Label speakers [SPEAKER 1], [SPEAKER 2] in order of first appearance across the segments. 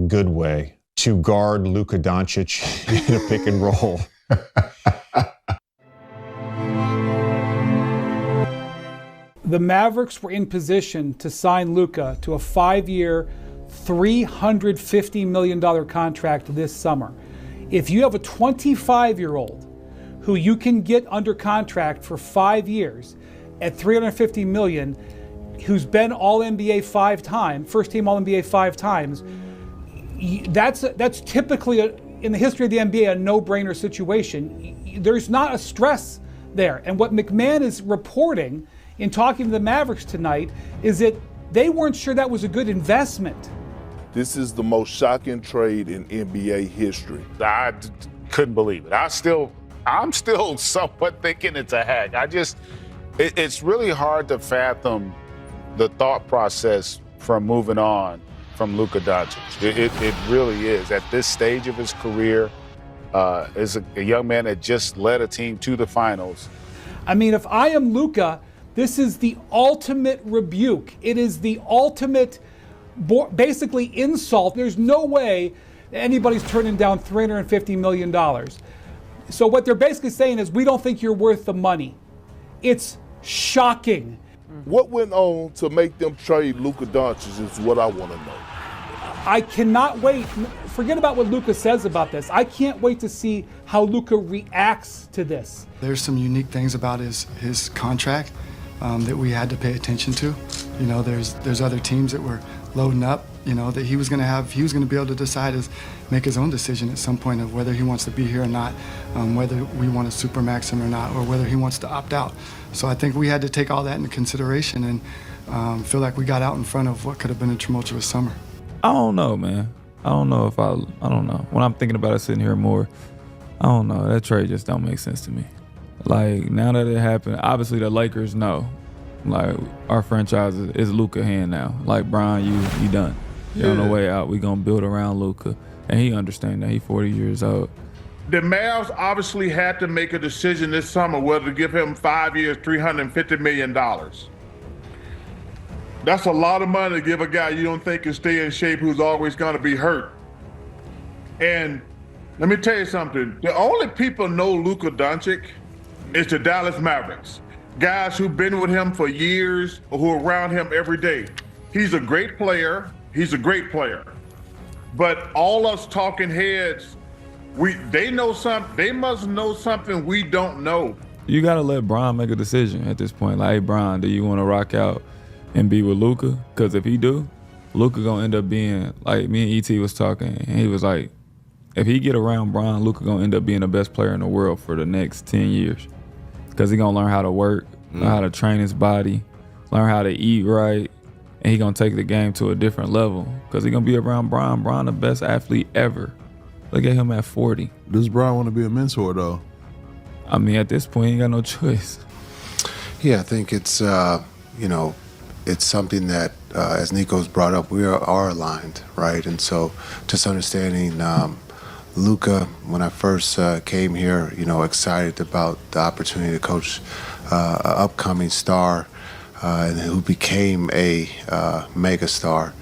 [SPEAKER 1] good way to guard Luka Doncic in a pick and roll.
[SPEAKER 2] The Mavericks were in position to sign Luka to a 5-year, $350 million contract this summer. If you have a 25-year-old who you can get under contract for 5 years at $350 million, who's been All-NBA 5 times, first-team All-NBA 5 times, that's typically, in the history of the NBA, a no-brainer situation. There's not a stress there. And what McMahon is reporting in talking to the Mavericks tonight is that they weren't sure that was a good investment.
[SPEAKER 3] This is the most shocking trade in NBA history.
[SPEAKER 4] I couldn't believe it. I'm still somewhat thinking it's a hack. It's really hard to fathom the thought process from moving on from Luka Doncic. It really is. At this stage of his career, as a young man that just led a team to the finals.
[SPEAKER 2] I mean, if I am Luka, this is the ultimate rebuke. It is the ultimate, basically, insult. There's no way anybody's turning down $350 million. So what they're basically saying is, we don't think you're worth the money. It's shocking.
[SPEAKER 3] What went on to make them trade Luka Doncic is what I want to know.
[SPEAKER 2] I cannot wait. Forget about what Luka says about this. I can't wait to see how Luka reacts to this.
[SPEAKER 5] There's some unique things about his contract that we had to pay attention to. You know, there's other teams that were loading up, you know, that he was going to be able to decide make his own decision at some point of whether he wants to be here or not, whether we want to supermax him or not, or whether he wants to opt out. So I think we had to take all that into consideration and feel like we got out in front of what could have been a tumultuous summer.
[SPEAKER 6] I don't know, man. I don't know. When I'm thinking about it sitting here more, I don't know. That trade just don't make sense to me. Like, now that it happened, obviously the Lakers know. Like, our franchise is Luka hand now. Like, Brian, you done. You're on the way out. We gonna build around Luka. And he understands that. He's 40 years old.
[SPEAKER 7] The Mavs obviously had to make a decision this summer whether to give him 5 years, $350 million. That's a lot of money to give a guy you don't think can stay in shape who's always gonna be hurt. And let me tell you something. The only people know Luka Doncic is the Dallas Mavericks. Guys who've been with him for years or who are around him every day. He's a great player. He's a great player. But all us talking heads, they must know something we don't know.
[SPEAKER 6] You gotta let Bron make a decision at this point. Like, hey, Bron, do you want to rock out and be with Luka? Because if he do, Luka gonna end up being, like me and E.T. was talking, and he was like, if he get around Bron, Luka gonna end up being the best player in the world for the next 10 years. Because he gonna learn how to work, learn how to train his body, learn how to eat right, and he gonna take the game to a different level. Because he gonna be around Bron. Bron the best athlete ever. Look at him at 40.
[SPEAKER 8] Does Bron want to be a mentor, though?
[SPEAKER 6] I mean, at this point, he ain't got no choice.
[SPEAKER 9] Yeah, I think it's, it's something that, as Nico's brought up, we are aligned, right? And so just understanding Luka, when I first came here, excited about the opportunity to coach an upcoming star and who became a mega star.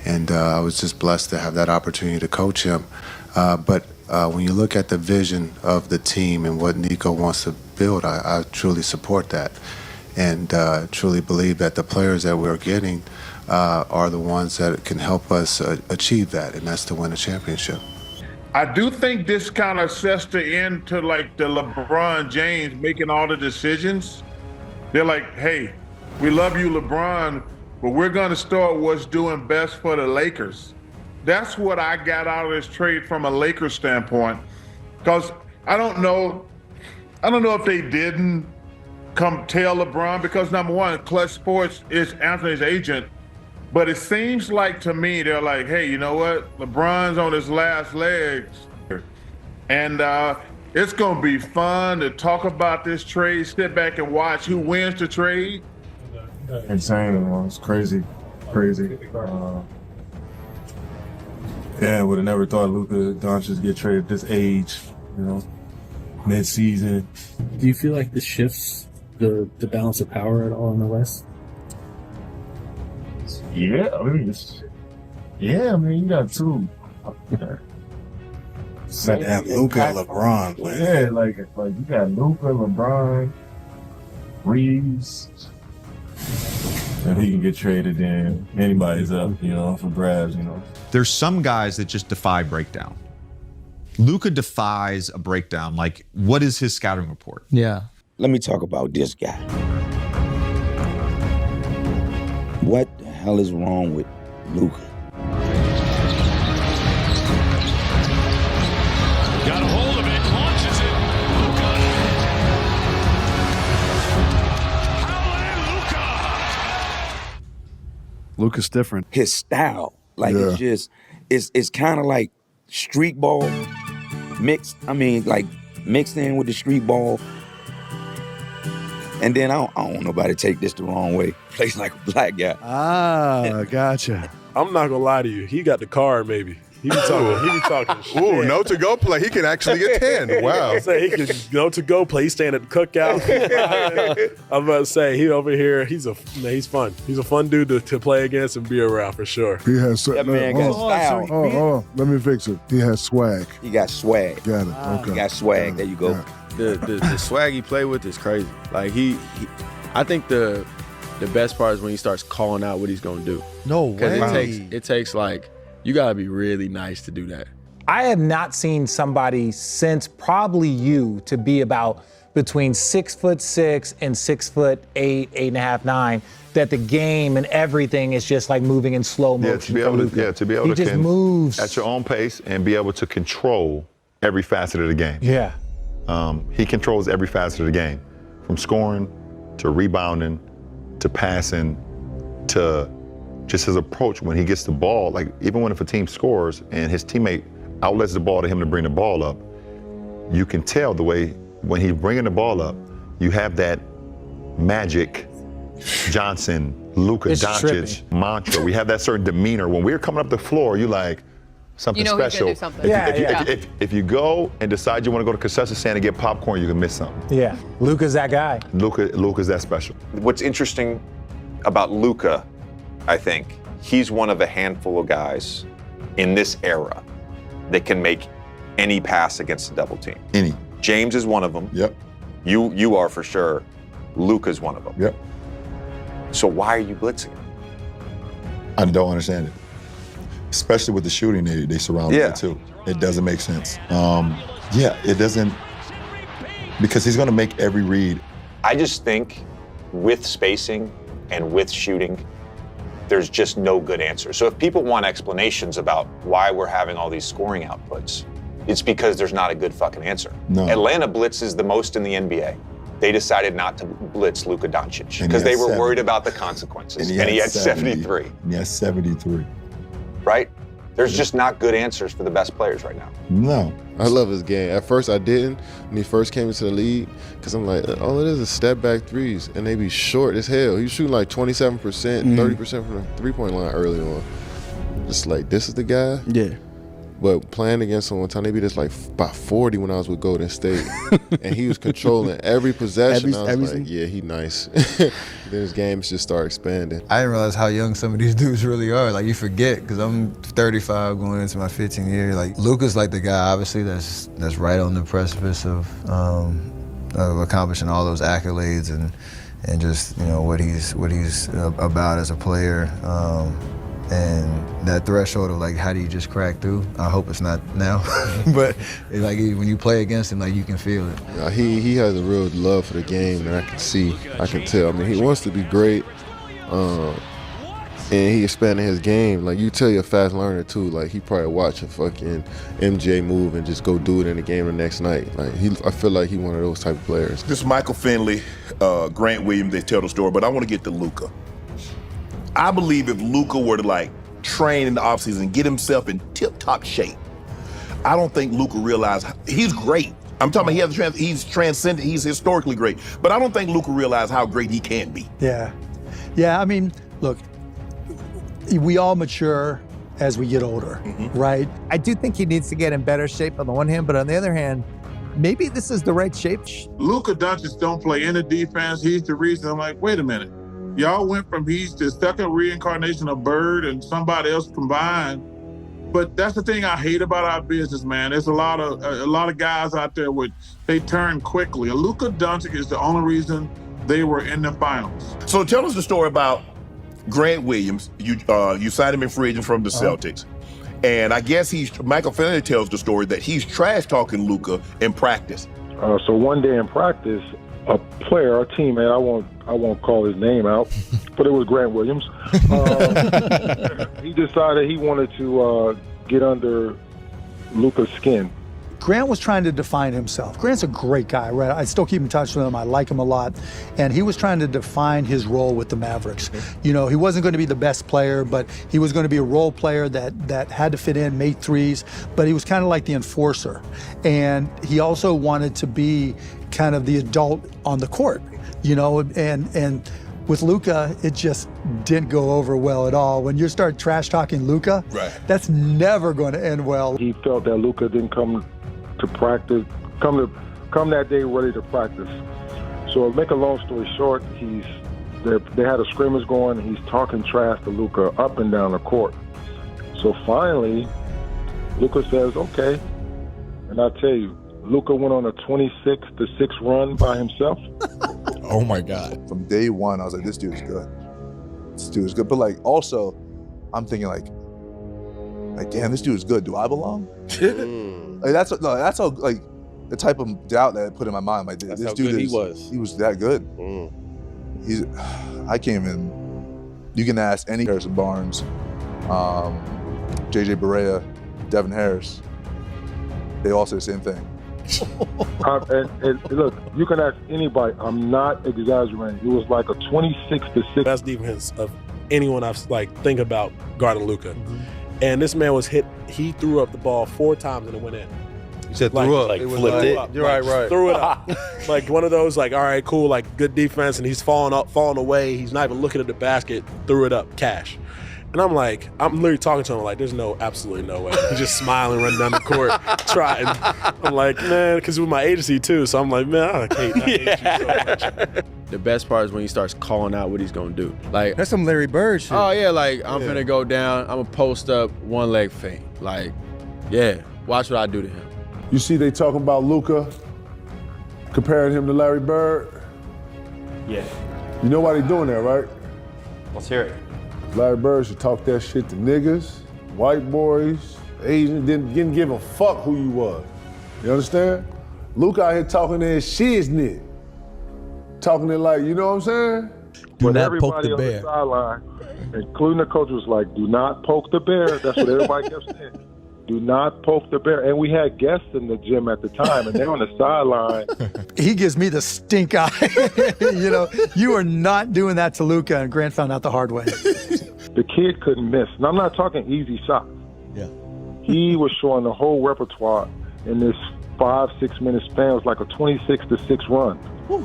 [SPEAKER 9] And I was just blessed to have that opportunity to coach him. But when you look at the vision of the team and what Nico wants to build, I truly support that. And truly believe that the players that we're getting are the ones that can help us achieve that, and that's to win a championship.
[SPEAKER 7] I do think this kind of sets the end to like the LeBron James making all the decisions. They're like, hey, we love you, LeBron, but we're going to start what's doing best for the Lakers. That's what I got out of this trade from a Lakers standpoint, because I don't know if they didn't come tell LeBron, because number one, Clutch Sports is Anthony's agent. But it seems like to me, they're like, hey, you know what? LeBron's on his last legs. And it's going to be fun to talk about this trade, sit back and watch who wins the trade.
[SPEAKER 8] Insane, man. It's crazy. Yeah, would have never thought Luka Doncic get traded at this age, mid-season.
[SPEAKER 10] Do you feel like this shifts the balance of power at all in the West?
[SPEAKER 8] Yeah, I mean, you got two Like to have Luka and LeBron playing. Yeah, like you got Luka, LeBron, Reeves. If he can get traded, then anybody's up, for grabs,
[SPEAKER 11] There's some guys that just defy breakdown. Luka defies a breakdown. Like, what is his scouting report?
[SPEAKER 12] Yeah.
[SPEAKER 13] Let me talk about this guy. What the hell is wrong with Luka?
[SPEAKER 14] Got a hold of it, launches it.
[SPEAKER 15] Luka's different.
[SPEAKER 13] His style, it's kind of like street ball mixed in with the street ball. And then I don't want nobody to take this the wrong way. Plays like a black guy.
[SPEAKER 15] Ah, gotcha.
[SPEAKER 16] I'm not gonna lie to you. He got the card, maybe. He be talking shit.
[SPEAKER 17] Ooh, no to go play. He can actually get 10. Wow.
[SPEAKER 16] I'm saying he can no to go play. He's staying at the cookout. I'm about to say he over here. He's fun. He's a fun dude to play against and be around for sure.
[SPEAKER 15] He has
[SPEAKER 13] that man got style.
[SPEAKER 15] Oh, let me fix it. He has swag.
[SPEAKER 13] He got swag.
[SPEAKER 15] Got it. Okay.
[SPEAKER 13] He got swag. There you go.
[SPEAKER 18] The swag he play with is crazy. Like I think the best part is when he starts calling out what he's gonna do.
[SPEAKER 12] No way.
[SPEAKER 18] It takes like, you gotta be really nice to do that.
[SPEAKER 12] I have not seen somebody since probably you to be about between 6'6" and 6'8", 8.5", 9. That the game and everything is just like moving in slow motion.
[SPEAKER 17] To be able
[SPEAKER 12] he
[SPEAKER 17] to
[SPEAKER 12] just moves
[SPEAKER 17] at your own pace and be able to control every facet of the game.
[SPEAKER 12] Yeah.
[SPEAKER 17] He controls every facet of the game, from scoring to rebounding to passing to just his approach when he gets the ball. Like, even if a team scores and his teammate outlets the ball to him to bring the ball up, you can tell the way when he's bringing the ball up, you have that Magic Johnson, Luka Doncic mantra. We have that certain demeanor. When we're coming up the floor, you like, something special.
[SPEAKER 19] Do something.
[SPEAKER 17] If you go and decide you want to go to concession stand and get popcorn, you can miss something.
[SPEAKER 12] Yeah, Luka's that guy.
[SPEAKER 17] Luka's that special.
[SPEAKER 20] What's interesting about Luka, I think, he's one of a handful of guys in this era that can make any pass against the double team.
[SPEAKER 17] Any.
[SPEAKER 20] James is one of them.
[SPEAKER 17] Yep.
[SPEAKER 20] You are for sure. Luka's one of them.
[SPEAKER 17] Yep.
[SPEAKER 20] So why are you blitzing him?
[SPEAKER 17] I don't understand it. Especially with the shooting they surround him with too. It doesn't make sense. It doesn't, because he's going to make every read.
[SPEAKER 20] I just think with spacing and with shooting, there's just no good answer. So if people want explanations about why we're having all these scoring outputs, it's because there's not a good fucking answer.
[SPEAKER 17] No.
[SPEAKER 20] Atlanta blitzes the most in the NBA. They decided not to blitz Luka Doncic because they were worried about the consequences. And he had 73.
[SPEAKER 17] And he has 73.
[SPEAKER 20] Right? There's just not good answers for the best players right now.
[SPEAKER 17] No.
[SPEAKER 21] I love his game. At first I didn't when he first came into the league, because I'm like, all it is step back threes, and they be short as hell. He was shooting like 27%, 30% from the three-point line early on. Just like, this is the guy?
[SPEAKER 18] Yeah.
[SPEAKER 21] But playing against him one time, they beat us like by 40 when I was with Golden State. And he was controlling every possession. I was like, yeah, he nice. Then his games just start expanding.
[SPEAKER 22] I didn't realize how young some of these dudes really are. Like, you forget, because I'm 35 going into my 15th year. Like, Luka's like the guy, obviously, that's right on the precipice of accomplishing all those accolades and just, what he's about as a player. And that threshold of like, how do you just crack through? I hope it's not now, but it's like when you play against him, like you can feel it.
[SPEAKER 21] He has a real love for the game, and I can tell. I mean, he wants to be great, and he expanded his game. Like, you tell you're a fast learner too. Like, he probably watch a fucking MJ move and just go do it in the game the next night. Like, I feel like he one of those type of players.
[SPEAKER 23] This is Michael Finley, Grant Williams. They tell the story, but I want to get to Luka. I believe if Luka were to train in the offseason and get himself in tip-top shape, I don't think Luka realized he's great. I'm talking about he's transcendent, he's historically great, but I don't think Luka realized how great he can be.
[SPEAKER 24] Yeah. I mean, look, we all mature as we get older, right?
[SPEAKER 25] I do think he needs to get in better shape on the one hand, but on the other hand, maybe this is the right shape.
[SPEAKER 7] Luka Doncic don't play any defense. He's the reason. I'm like, wait a minute. Y'all went from he's the second reincarnation of Bird and somebody else combined, But that's the thing I hate about our business, man. There's a lot of guys out there they turn quickly. Luka Doncic is the only reason they were in the finals.
[SPEAKER 23] So tell us the story about Grant Williams. You signed him in free agent from the Celtics. And I guess Michael Finley tells the story that he's trash talking Luka in practice.
[SPEAKER 1] So one day in practice, a player, a teammate, I won't call his name out, but it was Grant Williams. He decided he wanted to get under Luka's skin.
[SPEAKER 24] Grant was trying to define himself. Grant's a great guy, right? I still keep in touch with him. I like him a lot. And he was trying to define his role with the Mavericks. You know, he wasn't going to be the best player, but he was going to be a role player that had to fit in, made threes, but he was kind of like the enforcer. And he also wanted to be kind of the adult on the court, you know, and with Luka, it just didn't go over well at all. When you start trash talking Luka, that's never going to end well.
[SPEAKER 1] He felt that Luka didn't come to practice, come that day ready to practice. So make a long story short, they had a scrimmage going, and he's talking trash to Luka up and down the court. So finally, Luka says, okay. And I tell you, Luka went on a 26-6 run by himself.
[SPEAKER 2] Oh my God. From day one, I was like, this dude is good. This dude is good. But like, also, I'm thinking like, damn, this dude is good. Do I belong? Like that's how like the type of doubt that I put in my mind. Like this dude he was that good. I can't even. You can ask any Harrison Barnes, JJ Barea, Devin Harris. They all say the same thing.
[SPEAKER 1] And look, you can ask anybody. I'm not exaggerating. It was like a 26-6.
[SPEAKER 16] Best defense of anyone I've think about guarding Luka. And this man was hit. He threw up the ball 4 times and it went in.
[SPEAKER 2] You said threw up.
[SPEAKER 16] Like
[SPEAKER 2] It was
[SPEAKER 16] flipped
[SPEAKER 2] like-
[SPEAKER 16] it.
[SPEAKER 2] You're right.
[SPEAKER 16] Threw it up. Like one of those, like, all right, cool, like good defense, and he's falling away. He's not even looking at the basket. Threw it up, cash. And I'm like, I'm literally talking to him like, there's absolutely no way. He's just smiling, running down the court, trying. I'm like, man, because with my agency too, so I'm like, man, I hate you so much.
[SPEAKER 18] The best part is when he starts calling out what he's gonna do. Like
[SPEAKER 25] That's some Larry Bird shit.
[SPEAKER 18] oh yeah, like I'm finna go down, I'm gonna post up one leg feint. Like, yeah, watch what I do to him.
[SPEAKER 15] You see they talking about Luka, comparing him to Larry Bird?
[SPEAKER 3] Yeah.
[SPEAKER 15] You know why they doing that, right?
[SPEAKER 3] Let's hear it.
[SPEAKER 15] Larry Bird should talk that shit to niggas, white boys, Asian, didn't give a fuck who you was. You understand? Luka out here talking that shiznit. Talking it like, you know what I'm saying?
[SPEAKER 1] But everybody on the sideline, including the coach, was like, do not poke the bear. That's what everybody kept saying. Do not poke the bear. And we had guests in the gym at the time, and they're on the sideline.
[SPEAKER 24] He gives me the stink eye. You know, you are not doing that to Luka, and Grant found out the hard way.
[SPEAKER 1] The kid couldn't miss. And I'm not talking easy shots.
[SPEAKER 2] Yeah.
[SPEAKER 1] He was showing the whole repertoire in this 5-6 minute span. It was like a 26-6 run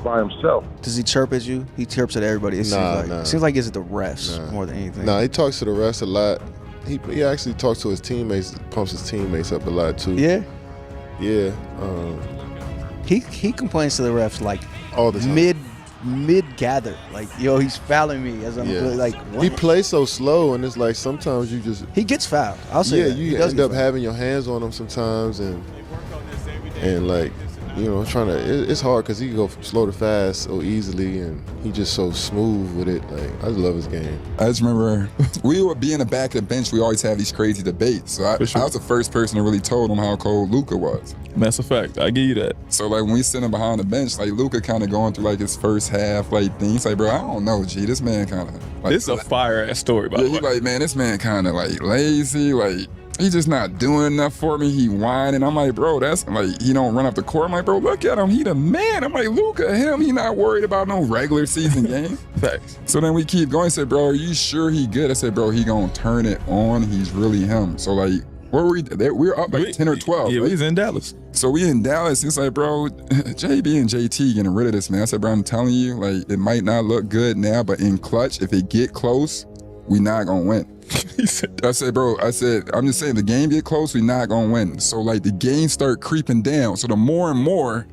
[SPEAKER 1] by himself.
[SPEAKER 4] Does he chirp at you? He chirps at everybody. It seems like it's the refs more than anything.
[SPEAKER 21] Nah, he talks to the refs a lot. He actually talks to his teammates, pumps his teammates up a lot too.
[SPEAKER 4] Yeah?
[SPEAKER 21] Yeah.
[SPEAKER 4] He complains to the refs like
[SPEAKER 21] all the time.
[SPEAKER 4] Mid gather. Like, yo, he's fouling me as I'm like, what?
[SPEAKER 21] He plays so slow, and it's like sometimes you just
[SPEAKER 4] he gets fouled. I'll say that.
[SPEAKER 21] You end up having your hands on him sometimes, and like, you know, it's hard because he can go from slow to fast so easily, and he just so smooth with it. Like, I just love his game.
[SPEAKER 19] I just remember we would be in the back of the bench. We always have these crazy debates. So I was the first person that really told him how cold Luka was.
[SPEAKER 6] That's a fact. I give you that.
[SPEAKER 19] So like when we sitting behind the bench, like Luka kind of going through like his first half like thing. He's like, bro, I don't know, G. This man kind of like,
[SPEAKER 6] This is a fire ass story, by the way.
[SPEAKER 19] He like, man, this man kind of like lazy, like. He just not doing enough for me. He whining. I'm like, bro, that's like, he don't run up the court. I'm like, bro, look at him. He the man. I'm like, Luka, he not worried about no regular season game.
[SPEAKER 6] Facts.
[SPEAKER 19] So then we keep going. I said, bro, are you sure he good? I said, bro, he gonna turn it on. He's really him. So like, where were we? We're up like 10 or 12.
[SPEAKER 6] Yeah,
[SPEAKER 19] right?
[SPEAKER 6] he's in Dallas.
[SPEAKER 19] So we in Dallas. It's like, bro, JB and JT getting rid of this, man. I said, bro, I'm telling you, like, it might not look good now, but in clutch, if it get close, we not gonna win. I said, bro, I'm just saying the game get close, we not gonna win. So like the game start creeping down. So the more and more,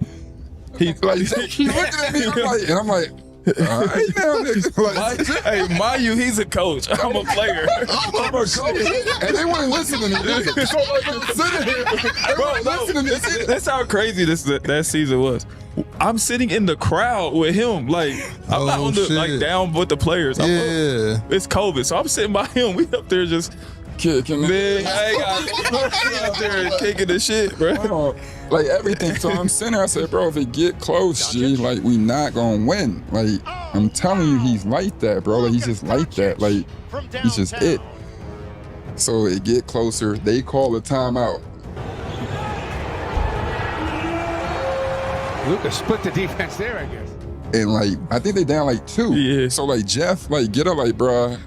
[SPEAKER 19] he looking at me, and I'm like, All right now, nigga. Like,
[SPEAKER 6] Hey, mind you, he's a coach. I'm a player.
[SPEAKER 19] I'm a coach. And they weren't listening to me. So like, I'm sitting here. They weren't listening to me.
[SPEAKER 6] That's how crazy that season was. I'm sitting in the crowd with him. Like, I'm not on the like down with the players. I'm up. It's COVID, so I'm sitting by him. We up there just
[SPEAKER 19] kicking.
[SPEAKER 6] Man, I ain't got up there kicking the shit, bro.
[SPEAKER 19] Like everything. So I'm sitting there. I said, bro, if it get close, G, like we not gonna win. Like I'm telling you, he's like that, bro. Like he's just like that. Like he's just it. So it get closer. They call a timeout.
[SPEAKER 5] Luka split the defense there, I guess.
[SPEAKER 19] And like, I think they down like 2.
[SPEAKER 6] Yeah.
[SPEAKER 19] So like Jeff, like get up, like, bruh,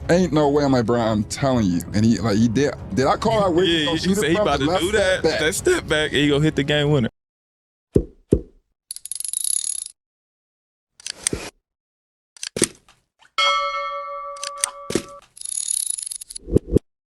[SPEAKER 19] ain't no way. I'm like, bruh, I'm telling you. And he did I call out?
[SPEAKER 6] Yeah, he said he about to do that step back, and he gonna hit the game winner.